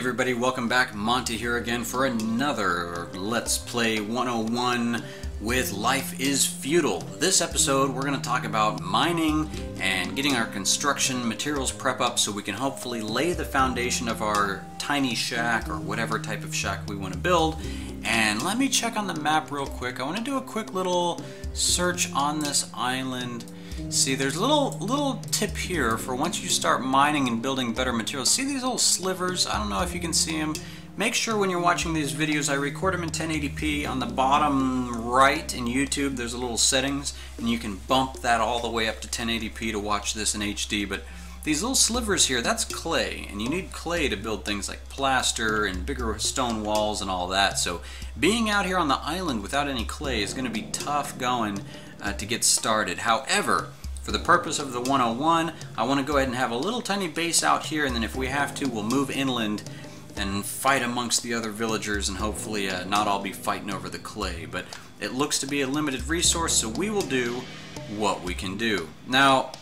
everybody, welcome back. Monty here again for another Let's Play 101 with Life is Feudal. This episode we're going to talk about mining and getting our construction materials prep up so we can hopefully lay the foundation of our tiny shack or whatever type of shack we want to build. And let me check on the map real quick. I want to do a quick little search on this island. See, there's a little tip here for once you start mining and building better materials. See these little slivers? I don't know if you can see them. Make sure when you're watching these videos, I record them in 1080p. On the bottom right in YouTube, there's a little settings, and you can bump that all the way up to 1080p to watch this in HD. But these little slivers here, that's clay, and you need clay to build things like plaster and bigger stone walls and all that. So being out here on the island without any clay is going to be tough going to get started. However, for the purpose of the 101, I want to go ahead and have a little tiny base out here, and then if we have to, we'll move inland and fight amongst the other villagers, and hopefully not all be fighting over the clay. But it looks to be a limited resource, so we will do what we can do. Now,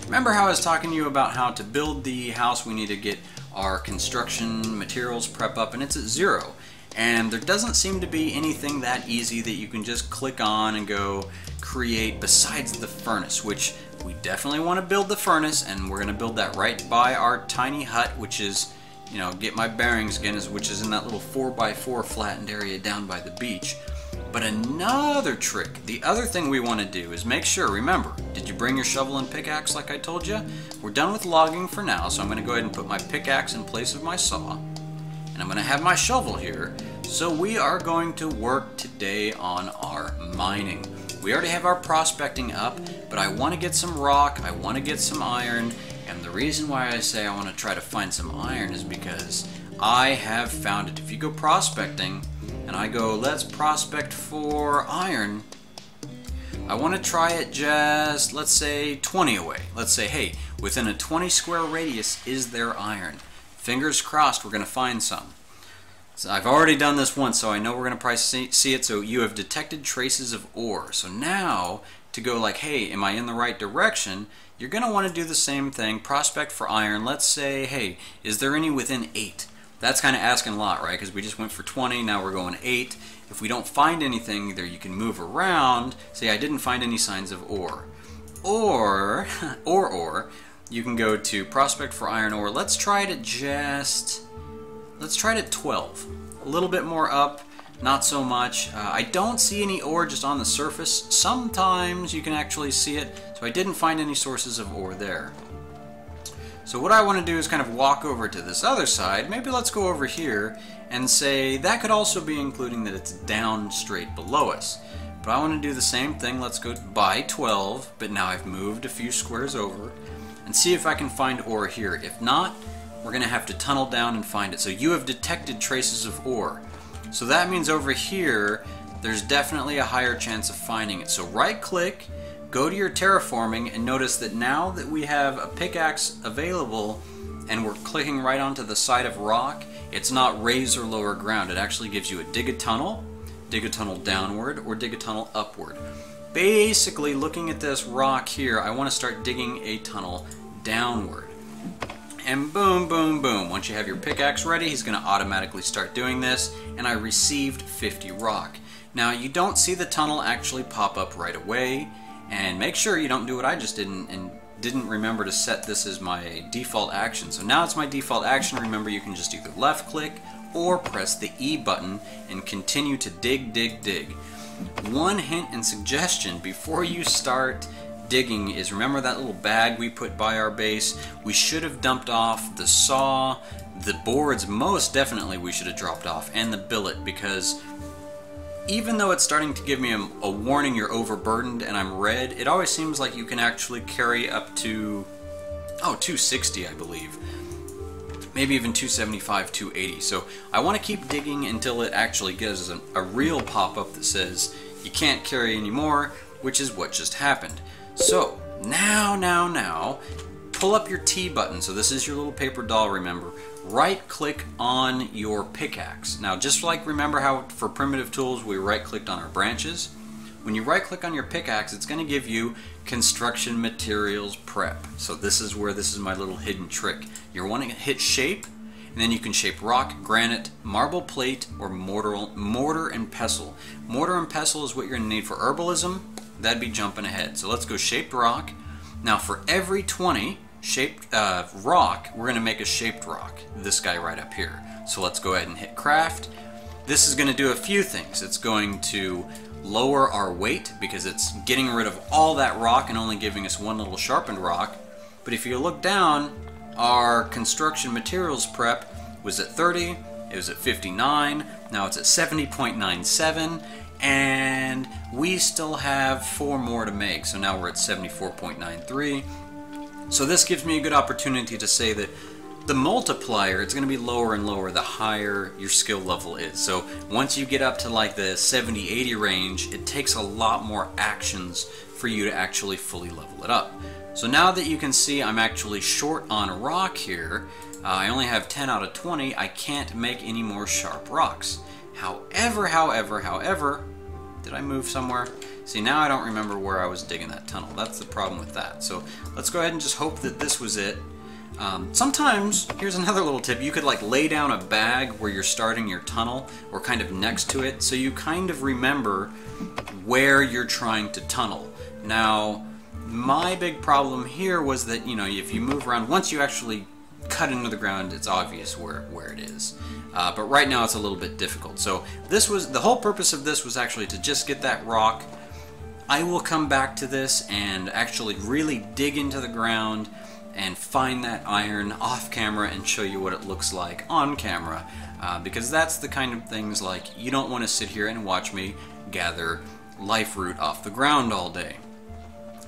remember how I was talking to you about how to build the house? We need to get our construction materials prep up, and it's at 0. And there doesn't seem to be anything that easy that you can just click on and go create besides the furnace, which we definitely want to build the furnace, and we're going to build that right by our tiny hut, which is, you know, get my bearings again, which is in that little 4x4 flattened area down by the beach. But another trick, the other thing we want to do is make sure, remember, did you bring your shovel and pickaxe like I told you? We're done with logging for now, so I'm going to go ahead and put my pickaxe in place of my saw. And I'm going to have my shovel here. So we are going to work today on our mining. We already have our prospecting up, but I want to get some rock, I want to get some iron, and the reason why I say I want to try to find some iron is because I have found it. If you go prospecting, and I go, let's prospect for iron, I want to try it just, let's say, 20 away. Let's say, hey, within a 20 square radius, is there iron? Fingers crossed we're going to find some. So I've already done this once, so I know we're going to probably see it. So you have detected traces of ore. So now, to go like, hey, am I in the right direction? You're going to want to do the same thing. Prospect for iron. Let's say, hey, is there any within 8? That's kind of asking a lot, right? Because we just went for 20, now we're going 8. If we don't find anything, either you can move around. Say, I didn't find any signs of ore. Or, you can go to prospect for iron ore. Let's try it at let's try it at 12. A little bit more up, not so much. I don't see any ore just on the surface. Sometimes you can actually see it, so I didn't find any sources of ore there. So what I want to do is kind of walk over to this other side. Maybe let's go over here and say that could also be including that it's down straight below us. But I want to do the same thing. Let's go by 12, but now I've moved a few squares over and see if I can find ore here. If not, we're going to have to tunnel down and find it. So you have detected traces of ore. So that means over here, there's definitely a higher chance of finding it. So right click, go to your terraforming, and notice that now that we have a pickaxe available and we're clicking right onto the side of rock, it's not raise or lower ground. It actually gives you a dig a tunnel downward, or dig a tunnel upward. Basically, looking at this rock here, I want to start digging a tunnel downward. And boom, boom, boom. Once you have your pickaxe ready, he's going to automatically start doing this, and I received 50 rock. Now, you don't see the tunnel actually pop up right away, and make sure you don't do what I just did and didn't remember to set this as my default action. So now it's my default action. Remember, you can just either left click or press the E button and continue to dig, dig, dig. One hint and suggestion before you start digging is, remember that little bag we put by our base? We should have dumped off the saw, the boards most definitely we should have dropped off, and the billet, because even though it's starting to give me a warning you're overburdened and I'm red, it always seems like you can actually carry up to 260, I believe. Maybe even 275, 280. So I want to keep digging until it actually gives a real pop-up that says you can't carry anymore, which is what just happened. So now, pull up your T button. So this is your little paper doll, remember. Right click on your pickaxe. Now, just like remember how for primitive tools we right clicked on our branches? When you right click on your pickaxe, it's going to give you construction materials prep. So this is my little hidden trick. You're wanting to hit shape, And then you can shape rock, granite, marble plate, or mortar and pestle. Mortar and pestle is what you're going to need for herbalism. That'd be jumping ahead. So let's go shaped rock. Now for every 20 shaped rock, we're going to make a shaped rock. This guy right up here. So let's go ahead and hit craft. This is going to do a few things. It's going to lower our weight because it's getting rid of all that rock and only giving us one little sharpened rock. But if you look down, our construction materials prep was at 30, it was at 59, now it's at 70.97, and we still have 4 more to make, so now we're at 74.93. So this gives me a good opportunity to say that the multiplier, it's going to be lower and lower the higher your skill level is. So once you get up to like the 70-80 range, it takes a lot more actions for you to actually fully level it up. So now that you can see I'm actually short on rock here, I only have 10 out of 20, I can't make any more sharp rocks. However, did I move somewhere? See, now I don't remember where I was digging that tunnel. That's the problem with that. So let's go ahead and just hope that this was it. Sometimes, here's another little tip, you could like lay down a bag where you're starting your tunnel or kind of next to it, so you kind of remember where you're trying to tunnel. Now, my big problem here was that, you know, if you move around, once you actually cut into the ground, it's obvious where it is. But right now it's a little bit difficult. So this was, the whole purpose of this was actually to just get that rock. I will come back to this and actually really dig into the ground and find that iron off camera and show you what it looks like on camera, because that's the kind of things like you don't want to sit here and watch me gather life root off the ground all day.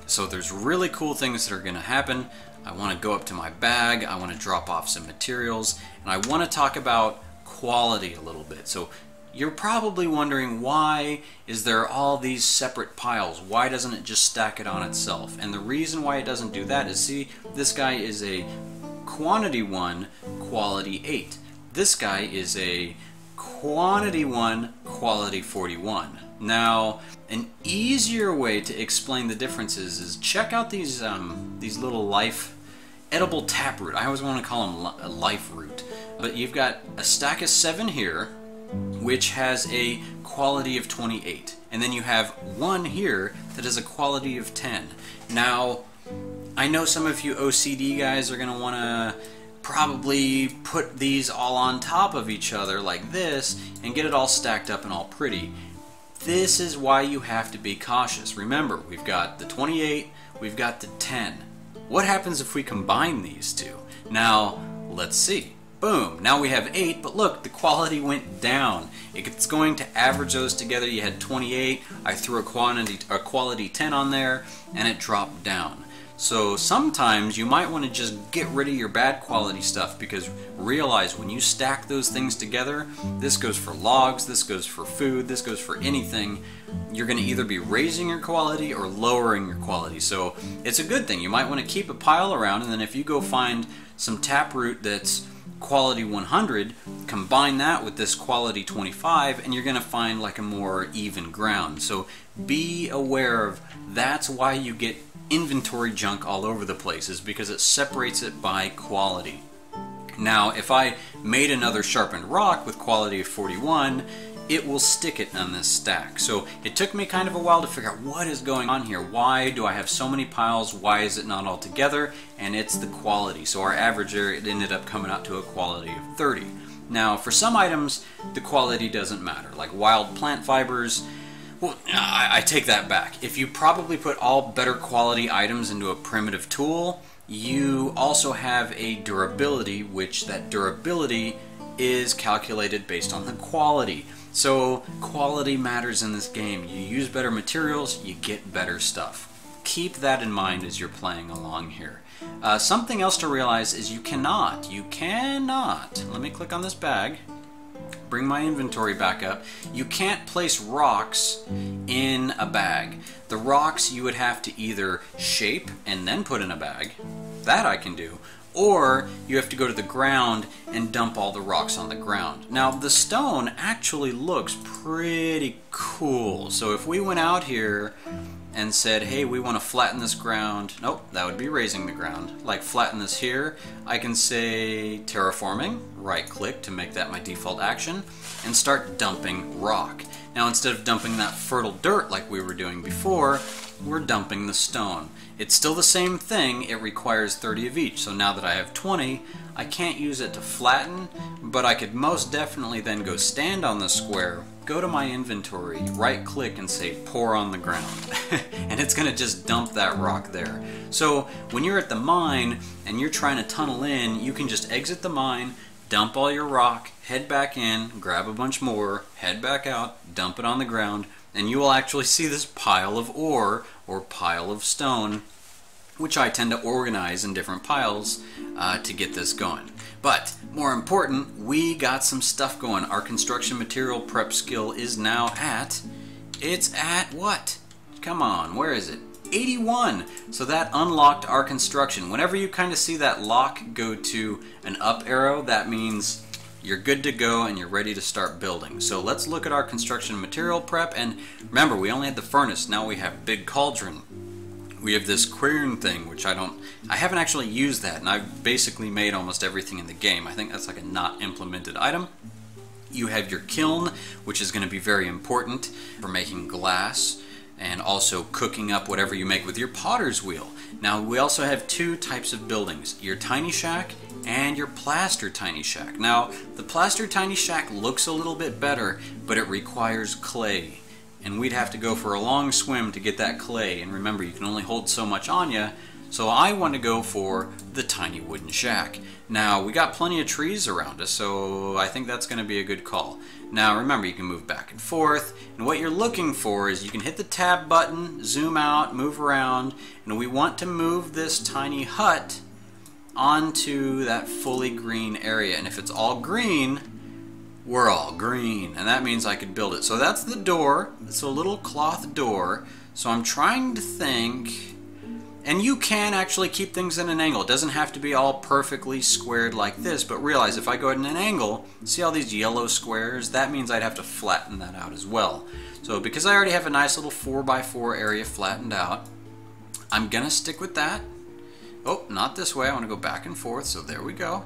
So there's really cool things that are going to happen. I want to go up to my bag, I want to drop off some materials, and I want to talk about quality a little bit. So you're probably wondering, why is there all these separate piles? Why doesn't it just stack it on itself? And the reason why it doesn't do that is, see, this guy is a quantity 1, quality 8. This guy is a quantity 1, quality 41. Now, an easier way to explain the differences is check out these little edible taproot. I always want to call them a life root. But you've got a stack of 7 here, which has a quality of 28. And then you have one here that has a quality of 10. Now, I know some of you OCD guys are going to want to probably put these all on top of each other like this and get it all stacked up and all pretty. This is why you have to be cautious. Remember, we've got the 28, we've got the 10. What happens if we combine these two? Now, let's see. Boom, now we have 8, but look, the quality went down. It's going to average those together. You had 28, I threw a quality 10 on there, and it dropped down. So sometimes you might want to just get rid of your bad quality stuff, because realize when you stack those things together, this goes for logs, this goes for food, this goes for anything, you're going to either be raising your quality or lowering your quality. So it's a good thing. You might want to keep a pile around, and then if you go find some taproot that's quality 100, combine that with this quality 25, and you're going to find like a more even ground. So be aware of, that's why you get inventory junk all over the place, is because it separates it by quality. Now, if I made another sharpened rock with quality of 41, it will stick it on this stack. So it took me kind of a while to figure out what is going on here. Why do I have so many piles? Why is it not all together? And it's the quality. So our averager, it ended up coming out to a quality of 30. Now, for some items, the quality doesn't matter. Like wild plant fibers, well, I take that back. If you probably put all better quality items into a primitive tool, you also have a durability, which that durability is calculated based on the quality. So quality matters in this game. You use better materials, you get better stuff. Keep that in mind as you're playing along here. Something else to realize is you cannot, let me click on this bag, bring my inventory back up. You can't place rocks in a bag. The rocks you would have to either shape and then put in a bag. That I can do. Or you have to go to the ground and dump all the rocks on the ground. Now the stone actually looks pretty cool. So if we went out here and said, hey, we want to flatten this ground. Nope, that would be raising the ground. Like flatten this here, I can say terraforming, right click to make that my default action, and start dumping rock. Now instead of dumping that fertile dirt like we were doing before, we're dumping the stone. It's still the same thing, it requires 30 of each. So now that I have 20, I can't use it to flatten, but I could most definitely then go stand on the square, go to my inventory, right click and say pour on the ground. And it's gonna just dump that rock there. So when you're at the mine and you're trying to tunnel in, you can just exit the mine, dump all your rock, head back in, grab a bunch more, head back out, dump it on the ground, and you will actually see this pile of ore or pile of stone, which I tend to organize in different piles to get this going. But more important, we got some stuff going. Our construction material prep skill is now at, it's at what? Come on, where is it? 81. So that unlocked our construction. Whenever you kind of see that lock go to an up arrow, that means you're good to go and you're ready to start building. So let's look at our construction material prep. And remember, we only had the furnace. Now we have big cauldron. We have this quern thing, which I haven't actually used that, and I've basically made almost everything in the game. I think that's like a not implemented item. You have your kiln, which is going to be very important for making glass and also cooking up whatever you make with your potter's wheel. Now we also have two types of buildings, your tiny shack and your plaster tiny shack. Now the plaster tiny shack looks a little bit better, but it requires clay. And we'd have to go for a long swim to get that clay, and remember, you can only hold so much on you, so I want to go for the tiny wooden shack. Now, we got plenty of trees around us, so I think that's going to be a good call. Now, remember, you can move back and forth, and what you're looking for is you can hit the tab button, zoom out, move around, and we want to move this tiny hut onto that fully green area, and if it's all green, we're all green, and that means I could build it. So that's the door. It's a little cloth door. So I'm trying to think, and you can actually keep things in an angle. It doesn't have to be all perfectly squared like this, but realize if I go at an angle, see all these yellow squares? That means I'd have to flatten that out as well. So because I already have a nice little 4x4 area flattened out, I'm gonna stick with that. Oh, not this way. I want to go back and forth, so there we go.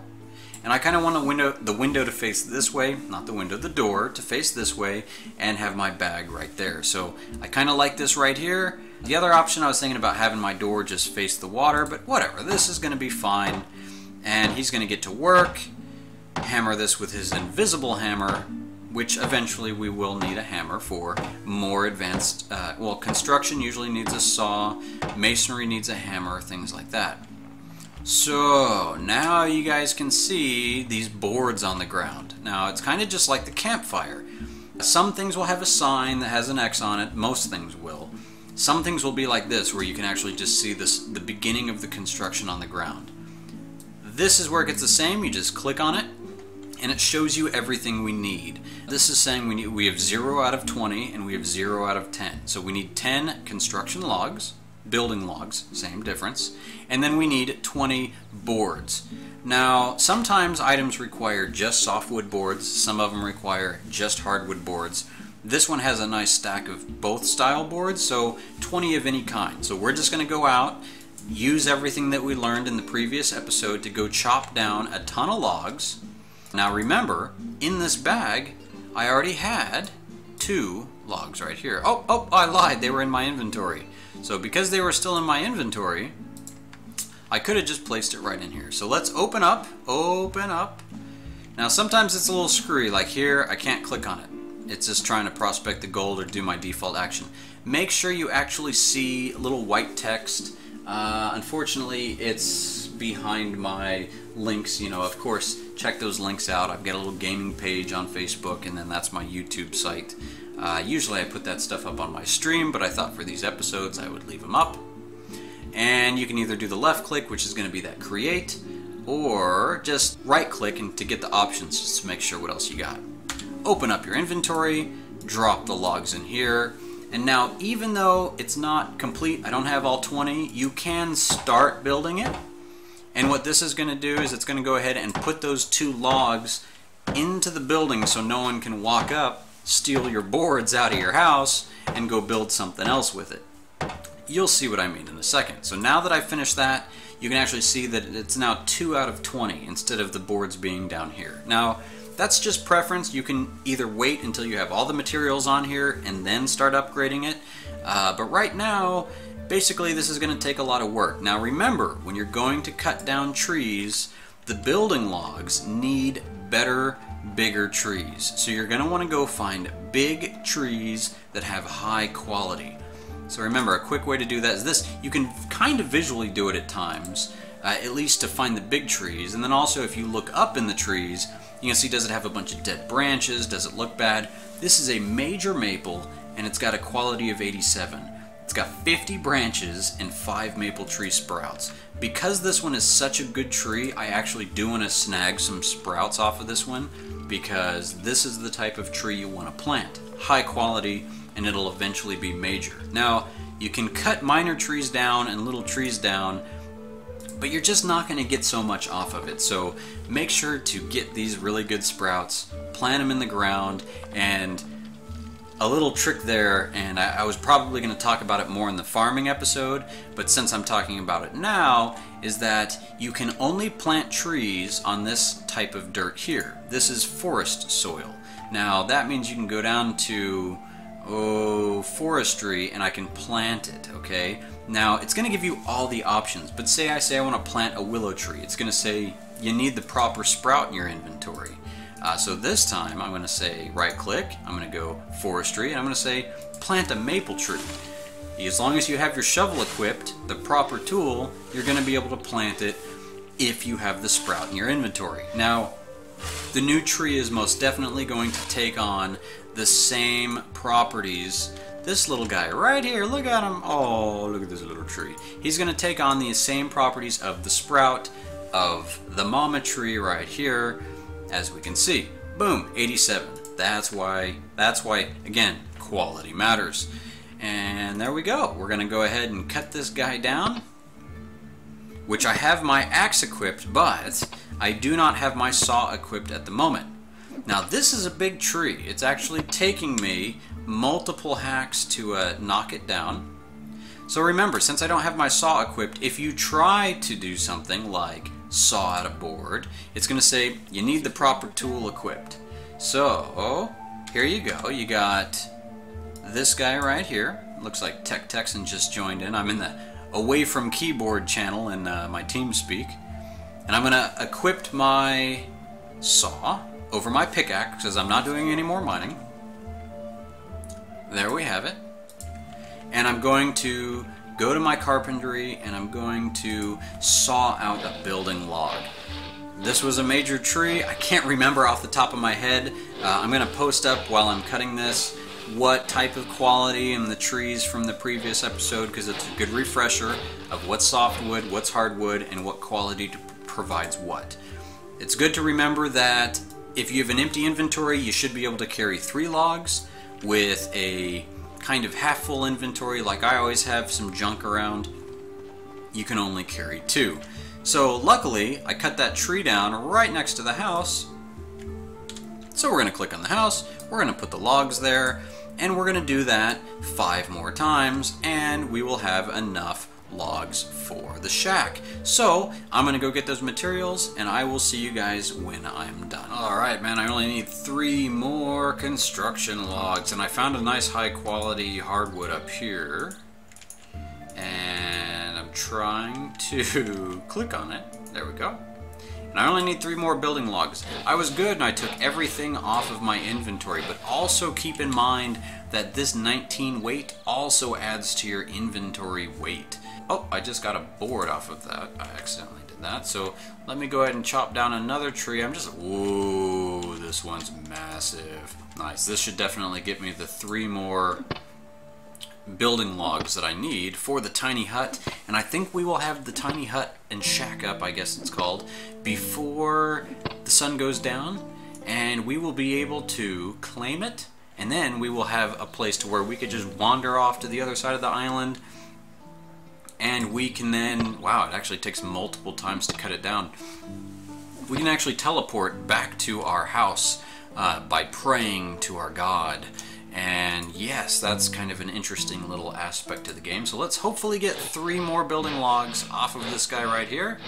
And I kind of want the window to face this way, not the window, the door to face this way, and have my bag right there. So I kind of like this right here. The other option, I was thinking about having my door just face the water, but whatever, this is going to be fine. And he's going to get to work, hammer this with his invisible hammer, which eventually we will need a hammer for more advanced, well, construction usually needs a saw, masonry needs a hammer, things like that. So now you guys can see these boards on the ground. Now it's kind of just like the campfire. Some things will have a sign that has an X on it. Most things will. Some things will be like this, where you can actually just see the beginning of the construction on the ground. This is where it gets the same. You just click on it and it shows you everything we need. This is saying we have 0 out of 20 and we have 0 out of 10. So we need 10 construction logs. Building logs, same difference, and then we need 20 boards. Now, sometimes items require just softwood boards, some of them require just hardwood boards. This one has a nice stack of both style boards, so 20 of any kind. So we're just going to go out, use everything that we learned in the previous episode to go chop down a ton of logs. Now remember, in this bag, I already had 2 logs right here. Oh, I lied, they were in my inventory. So because they were still in my inventory, I could have just placed it right in here. So let's open up. Now sometimes it's a little screwy, like here, I can't click on it. It's just trying to prospect the gold or do my default action. Make sure you actually see a little white text. Unfortunately, it's behind my links. You know, of course, check those links out. I've got a little gaming page on Facebook, and then that's my YouTube site. Usually I put that stuff up on my stream, but I thought for these episodes I would leave them up. And you can either do the left click, which is going to be that create, or just right click and to get the options just to make sure what else you got. Open up your inventory, drop the logs in here, and now even though it's not complete, I don't have all 20, you can start building it. And what this is going to do is it's going to go ahead and put those 2 logs into the building so no one can walk up, steal your boards out of your house, and go build something else with it. you'll see what I mean in a second. So now that I've finished that, you can actually see that it's now 2 out of 20 instead of the boards being down here. Now, that's just preference. You can either wait until you have all the materials on here and then start upgrading it. But right now, basically this is going to take a lot of work. Now remember, when you're going to cut down trees, the building logs need better, bigger trees. So you're going to want to go find big trees that have high quality. So remember, a quick way to do that is this. You can kind of visually do it at times, at least to find the big trees. And then also if you look up in the trees, you can see, does it have a bunch of dead branches? Does it look bad? This is a major maple and it's got a quality of 87. It's got 50 branches and 5 maple tree sprouts. Because this one is such a good tree, I actually do want to snag some sprouts off of this one, because this is the type of tree you want to plant. High quality, and it'll eventually be major. Now, you can cut minor trees down and little trees down, but you're just not going to get so much off of it. So make sure to get these really good sprouts, plant them in the ground, and a little trick there, and I was probably going to talk about it more in the farming episode, but since I'm talking about it now, is that you can only plant trees on this type of dirt here. This is forest soil. Now that means you can go down to forestry and I can plant it, okay? Now it's going to give you all the options, but say I want to plant a willow tree. It's going to say you need the proper sprout in your inventory. So this time I'm going to say right click, I'm going to go forestry, and I'm going to say plant a maple tree. As long as you have your shovel equipped, the proper tool, you're going to be able to plant it if you have the sprout in your inventory. Now, the new tree is most definitely going to take on the same properties. This little guy right here, look at him. Oh, look at this little tree. He's going to take on the same properties of the sprout, of the mama tree right here, as we can see. Boom, 87. That's why, again, quality matters. And there we go. We're going to go ahead and cut this guy down, which I have my axe equipped, but I do not have my saw equipped at the moment. Now this is a big tree. It's actually taking me multiple hacks to knock it down. So remember, since I don't have my saw equipped, if you try to do something like saw out a board, it's going to say you need the proper tool equipped. So here you go. You got this guy right here. Looks like Tech Texan just joined in. I'm in the away from keyboard channel in my TeamSpeak, and I'm going to equip my saw over my pickaxe because I'm not doing any more mining. There we have it. And I'm going to go to my carpentry and I'm going to saw out a building log. This was a major tree. I can't remember off the top of my head. I'm going to post up while I'm cutting this what type of quality in the trees from the previous episode, because it's a good refresher of what's softwood, what's hardwood, and what quality provides what. It's good to remember that if you have an empty inventory, you should be able to carry 3 logs. With a kind of half full inventory, like I always have some junk around, you can only carry 2. So luckily, I cut that tree down right next to the house. So we're going to click on the house, we're going to put the logs there, and we're going to do that 5 more times, and we will have enough logs for the shack. So I'm going to go get those materials, and I will see you guys when I'm done. Alright man, I only need 3 more construction logs, and I found a nice high quality hardwood up here. And I'm trying to click on it. There we go. And I only need 3 more building logs. I was good and I took everything off of my inventory, but also keep in mind that this 19 weight also adds to your inventory weight. Oh, I just got a board off of that. I accidentally did that. So let me go ahead and chop down another tree. Whoa, this one's massive. Nice. This should definitely get me the 3 more building logs that I need for the tiny hut. And I think we will have the tiny hut and shack up, I guess it's called, before the sun goes down. And we will be able to claim it. And then we will have a place to where we could just wander off to the other side of the island. And we can then, wow, it actually takes multiple times to cut it down. We can actually teleport back to our house by praying to our God. And yes, that's kind of an interesting little aspect to the game. So let's hopefully get 3 more building logs off of this guy right here.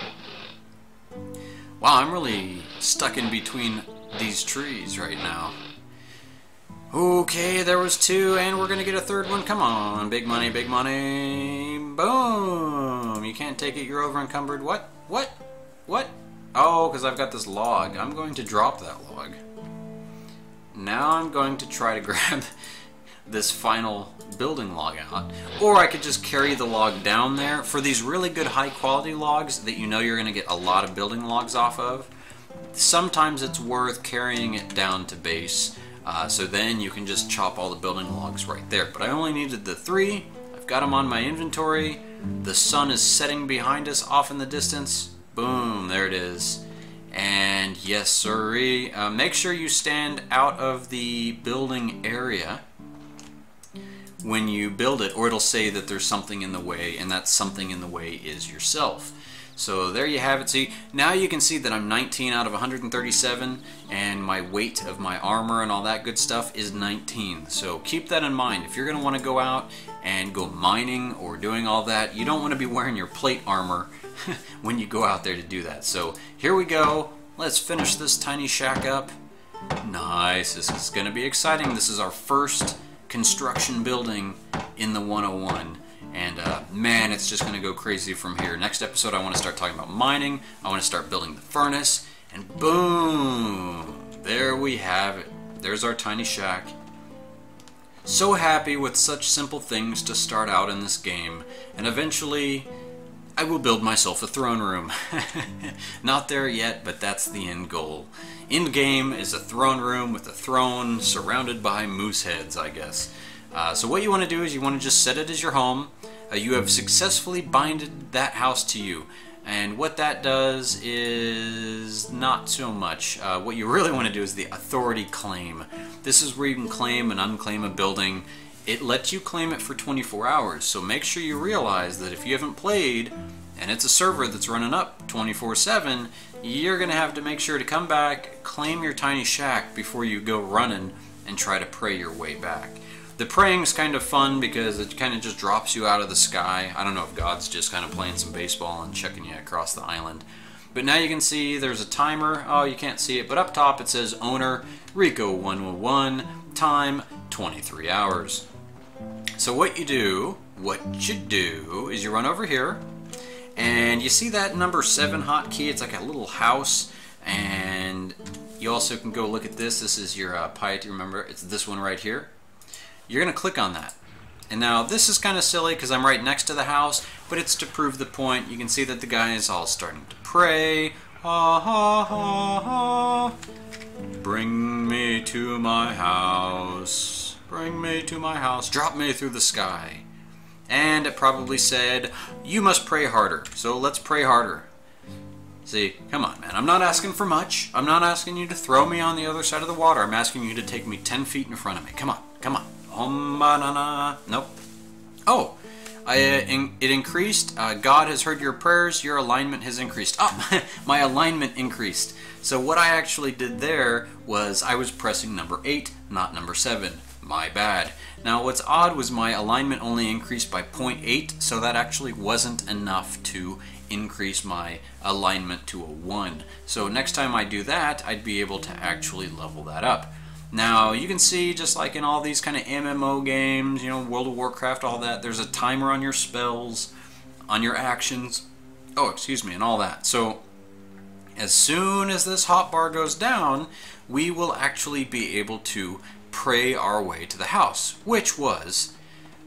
Wow, I'm really stuck in between these trees right now. Okay, there was 2, and we're gonna get a 3rd one. Come on, big money, big money. Boom! You can't take it, you're over encumbered. What? What? What? Oh, because I've got this log. I'm going to drop that log. Now I'm going to try to grab this final building log out. Or I could just carry the log down there. For these really good high quality logs that you know you're going to get a lot of building logs off of, sometimes it's worth carrying it down to base. So then you can just chop all the building logs right there. But I only needed the 3. I've got them on my inventory. The sun is setting behind us off in the distance. Boom, there it is. And yes sirree, make sure you stand out of the building area when you build it, or it'll say that there's something in the way, and that something in the way is yourself. So there you have it. See, now you can see that I'm 19 out of 137, and my weight of my armor and all that good stuff is 19. So keep that in mind. If you're going to want to go out and go mining or doing all that, you don't want to be wearing your plate armor when you go out there to do that. So here we go. Let's finish this tiny shack up. Nice. This is going to be exciting. This is our first construction building in the 101. And man, it's just going to go crazy from here. Next episode, I want to start talking about mining. I want to start building the furnace. And boom! There we have it. There's our tiny shack. So happy with such simple things to start out in this game. And eventually, I will build myself a throne room. Not there yet, but that's the end goal. End game is a throne room with a throne surrounded by moose heads, I guess. So what you want to do is you want to just set it as your home. You have successfully binded that house to you. And what that does is not so much. What you really want to do is the authority claim. This is where you can claim and unclaim a building. It lets you claim it for 24 hours, so make sure you realize that if you haven't played and it's a server that's running up 24/7, you're going to have to make sure to come back, claim your tiny shack before you go running and try to pray your way back. The praying's kind of fun because it kind of just drops you out of the sky. I don't know if God's just kind of playing some baseball and checking you across the island. But now you can see there's a timer. Oh, you can't see it, but up top it says owner Rico 101, time 23 hours. So what you do is you run over here, and you see that number 7 hotkey. It's like a little house, and you also can go look at this. This is your piety. Remember, it's this one right here. You're going to click on that. And now this is kind of silly because I'm right next to the house, but it's to prove the point. You can see that the guy is all starting to pray. Ha ha ha ha. Bring me to my house. Bring me to my house. Drop me through the sky. And it probably said, you must pray harder. So let's pray harder. See, come on, man. I'm not asking for much. I'm not asking you to throw me on the other side of the water. I'm asking you to take me 10 feet in front of me. Come on, come on. Nope. Oh, it increased. God has heard your prayers. Your alignment has increased. Oh, my alignment increased. So what I actually did there was I was pressing number 8, not number 7. My bad. Now what's odd was my alignment only increased by 0.8, so that actually wasn't enough to increase my alignment to a 1. So next time I do that, I'd be able to actually level that up. Now you can see, just like in all these kind of MMO games, you know, World of Warcraft, all that, there's a timer on your spells, on your actions, and all that. So as soon as this hotbar goes down, we will actually be able to pray our way to the house, which was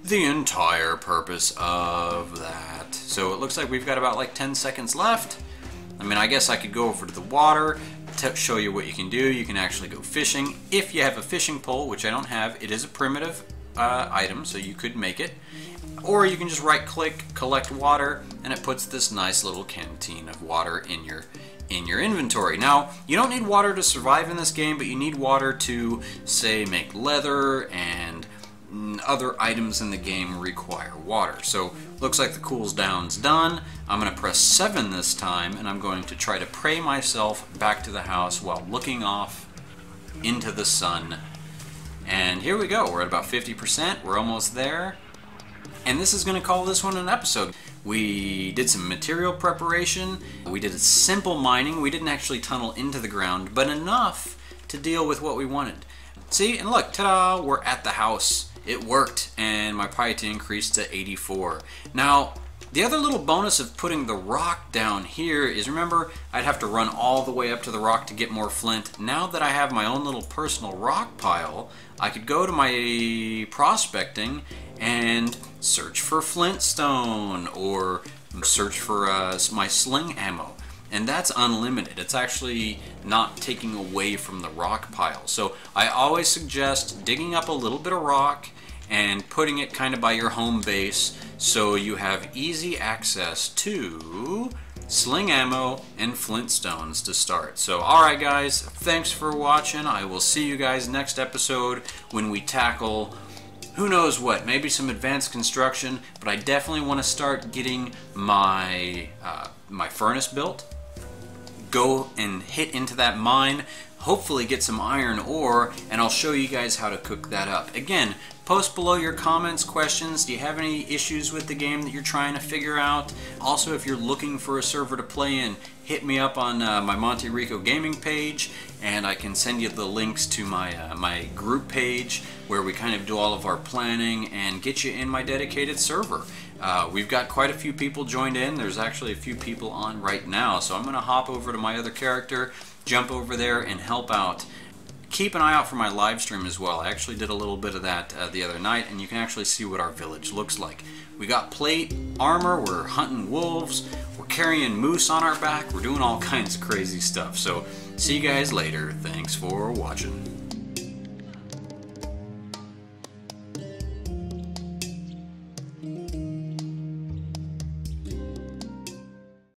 the entire purpose of that. So it looks like we've got about like 10 seconds left. I mean, I guess I could go over to the water to show you what you can do. You can actually go fishing. If you have a fishing pole, which I don't have, it is a primitive item, so you could make it. Or you can just right click, collect water, and it puts this nice little canteen of water in your inventory. Now, you don't need water to survive in this game, but you need water to, say, make leather, and other items in the game require water. So, looks like the cools down's done. I'm going to press 7 this time, and I'm going to try to pray myself back to the house while looking off into the sun. And here we go, we're at about 50%, we're almost there. And this is going to call this one an episode. We did some material preparation, we did a simple mining, we didn't actually tunnel into the ground, but enough to deal with what we wanted. See, and look, ta-da, we're at the house. It worked, and my piety increased to 84. Now, the other little bonus of putting the rock down here is, remember, I'd have to run all the way up to the rock to get more flint. Now that I have my own little personal rock pile, I could go to my prospecting and search for flintstone or search for my sling ammo. And that's unlimited. It's actually not taking away from the rock pile. So I always suggest digging up a little bit of rock and putting it kind of by your home base so you have easy access to sling ammo and flintstones to start. So alright guys, thanks for watching. I will see you guys next episode when we tackle who knows what, maybe some advanced construction, but I definitely want to start getting my my furnace built. Go and hit into that mine, hopefully get some iron ore, and I'll show you guys how to cook that up. Again, post below your comments, questions. Do you have any issues with the game that you're trying to figure out? Also, if you're looking for a server to play in, hit me up on my Monte Rico gaming page, and I can send you the links to my my group page where we kind of do all of our planning and get you in my dedicated server. We've got quite a few people joined in. There's actually a few people on right now, so I'm going to hop over to my other character, jump over there and help out. Keep an eye out for my live stream as well. I actually did a little bit of that the other night, and you can actually see what our village looks like. We got plate, armor, we're hunting wolves, we're carrying moose on our back, we're doing all kinds of crazy stuff. So see you guys later. Thanks for watching.